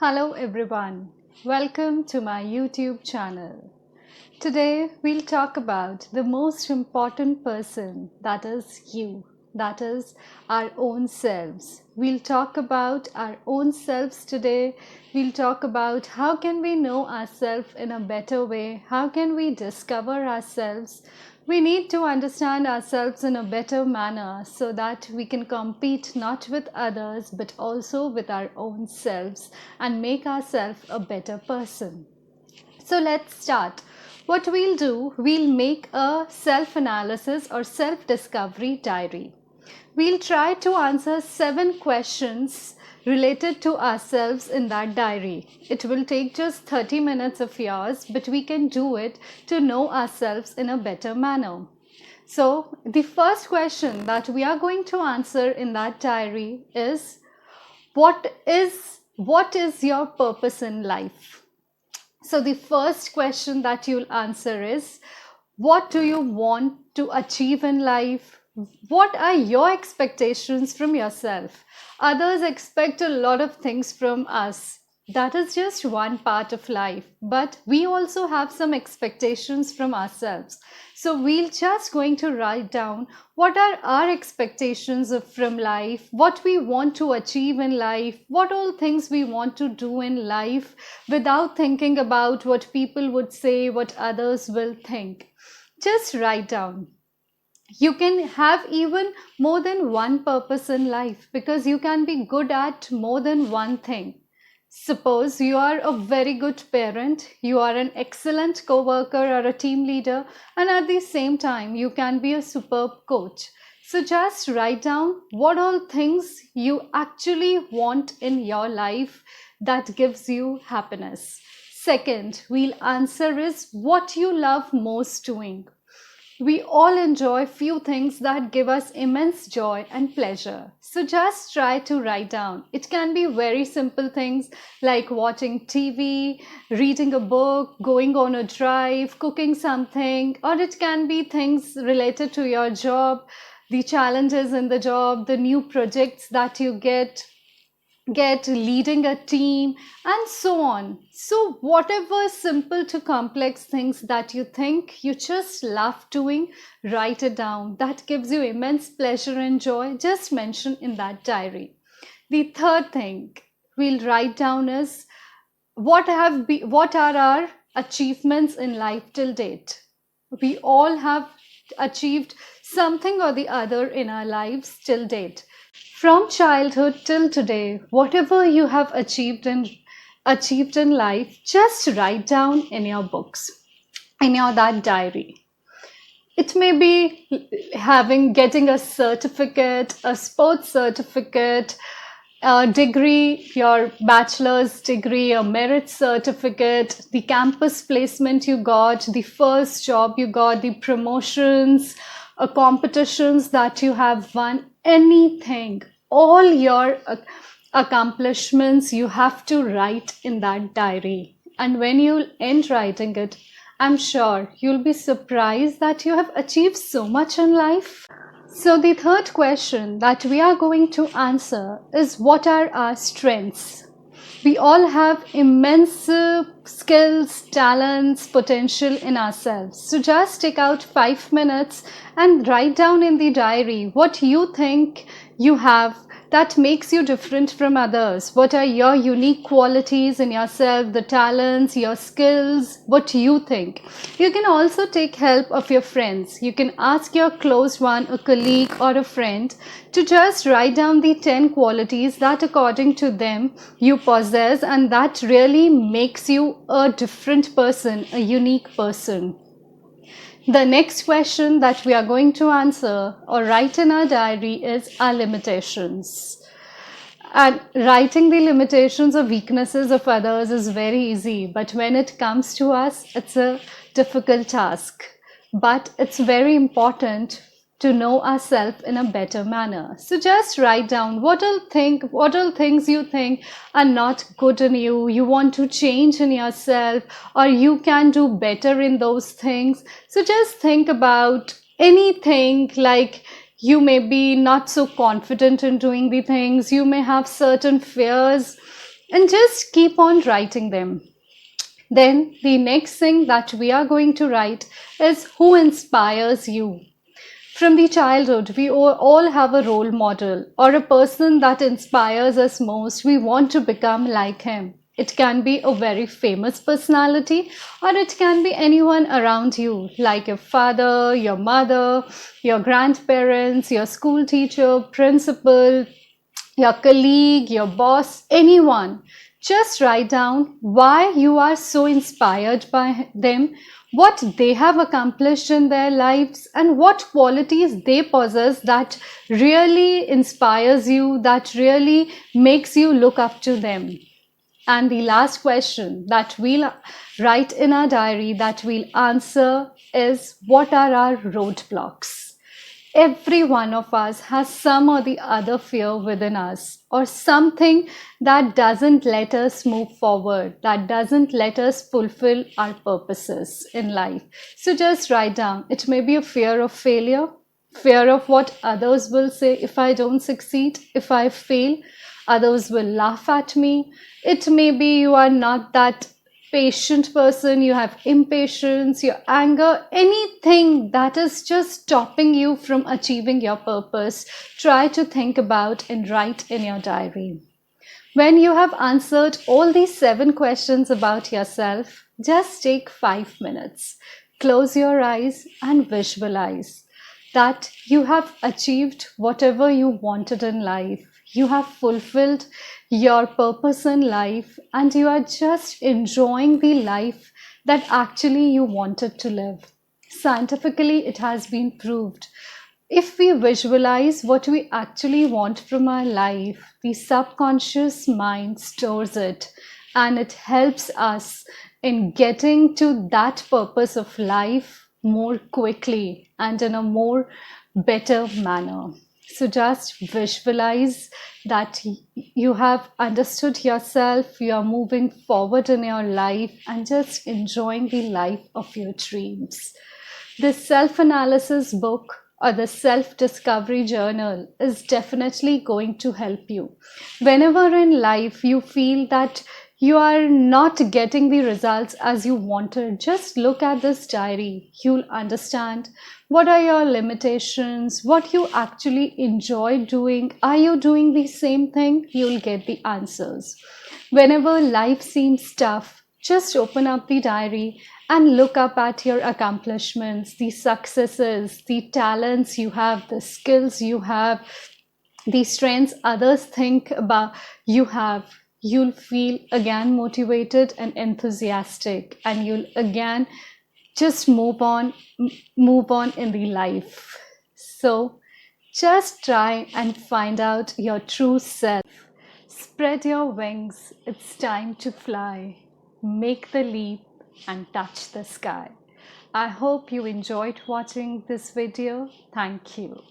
Hello everyone, welcome to my YouTube channel. Today we'll talk about the most important person, that is you, that is our own selves. We'll talk about our own selves today. We'll talk about how can we know ourselves in a better way, how can we discover ourselves. We need to understand ourselves in a better manner so that we can compete not with others but also with our own selves and make ourselves a better person. So let's start. What we'll do, we'll make a self-analysis or self-discovery diary. We'll try to answer 7 questions related to ourselves in that diary. It will take just 30 minutes of yours, but we can do it to know ourselves in a better manner. So the first question that we are going to answer in that diary is what is your purpose in life? So the first question that you'll answer is, what do you want to achieve in life? What are your expectations from yourself? Others expect a lot of things from us. That is just one part of life, but we also have some expectations from ourselves. So we're just going to write down what are our expectations from life, what we want to achieve in life, what all things we want to do in life without thinking about what people would say, what others will think. Just write down. You can have even more than one purpose in life because you can be good at more than one thing. Suppose you are a very good parent, you are an excellent co-worker or a team leader, and at the same time you can be a superb coach. So just write down what all things you actually want in your life that gives you happiness. Second, we'll answer is what you love most doing. We all enjoy few things that give us immense joy and pleasure. So just try to write down. It can be very simple things like watching TV, reading a book, going on a drive, cooking something, or it can be things related to your job, the challenges in the job, the new projects that you get leading a team, and so on. So whatever simple to complex things that you think you just love doing, write it down. That gives you immense pleasure and joy. Just mention in that diary. The third thing we'll write down is what are our achievements in life till date. We all have achieved something or the other in our lives till date. From childhood till today, whatever you have achieved in life, just write down in your books, in your that diary. It may be getting a certificate, a sports certificate, a degree, your bachelor's degree, a merit certificate, the campus placement you got, the first job you got, the promotions, competitions that you have won, anything, all your accomplishments you have to write in that diary. And when you end writing it, I'm sure you'll be surprised that you have achieved so much in life. So the third question that we are going to answer is, what are our strengths? We all have immense skills, talents, potential in ourselves. So just take out 5 minutes and write down in the diary what you think you have that makes you different from others. What are your unique qualities in yourself, the talents, your skills, what you think. You can also take help of your friends. You can ask your close one, a colleague or a friend, to just write down the 10 qualities that according to them you possess and that really makes you a different person, a unique person. The next question that we are going to answer or write in our diary is our limitations. And writing the limitations or weaknesses of others is very easy, but when it comes to us, it's a difficult task. But it's very important to know ourselves in a better manner. So just write down what all things you think are not good in you, you want to change in yourself, or you can do better in those things. So just think about anything, like you may be not so confident in doing the things, you may have certain fears, and just keep on writing them. Then the next thing that we are going to write is who inspires you. From the childhood, we all have a role model or a person that inspires us most. We want to become like him. It can be a very famous personality, or it can be anyone around you, like your father, your mother, your grandparents, your school teacher, principal, your colleague, your boss, anyone. Just write down why you are so inspired by them, what they have accomplished in their lives, and what qualities they possess that really inspires you, that really makes you look up to them. And the last question that we'll write in our diary that we'll answer is, what are our roadblocks? Every one of us has some or the other fear within us, or something that doesn't let us move forward, that doesn't let us fulfill our purposes in life. So just write down. It may be a fear of failure, fear of what others will say if I don't succeed, if I fail, others will laugh at me. It may be you are not that patient person, you have impatience, your anger, anything that is just stopping you from achieving your purpose. Try to think about and write in your diary. When you have answered all these 7 questions about yourself, just take 5 minutes. Close your eyes and visualize that you have achieved whatever you wanted in life. You have fulfilled your purpose in life, and you are just enjoying the life that actually you wanted to live. Scientifically, it has been proved. If we visualize what we actually want from our life, the subconscious mind stores it, and it helps us in getting to that purpose of life more quickly and in a more better manner. So just visualize that you have understood yourself, you are moving forward in your life, and just enjoying the life of your dreams. This self analysis book or the self discovery journal is definitely going to help you. Whenever in life you feel that you are not getting the results as you wanted, just look at this diary. You'll understand what are your limitations, what you actually enjoy doing. Are you doing the same thing? You'll get the answers. Whenever life seems tough, just open up the diary and look up at your accomplishments, the successes, the talents you have, the skills you have, the strengths others think about you have. You'll feel again motivated and enthusiastic, and you'll again just move on in the life. So just try and find out your true self. Spread your wings, it's time to fly. Make the leap and touch the sky. I hope you enjoyed watching this video. Thank you.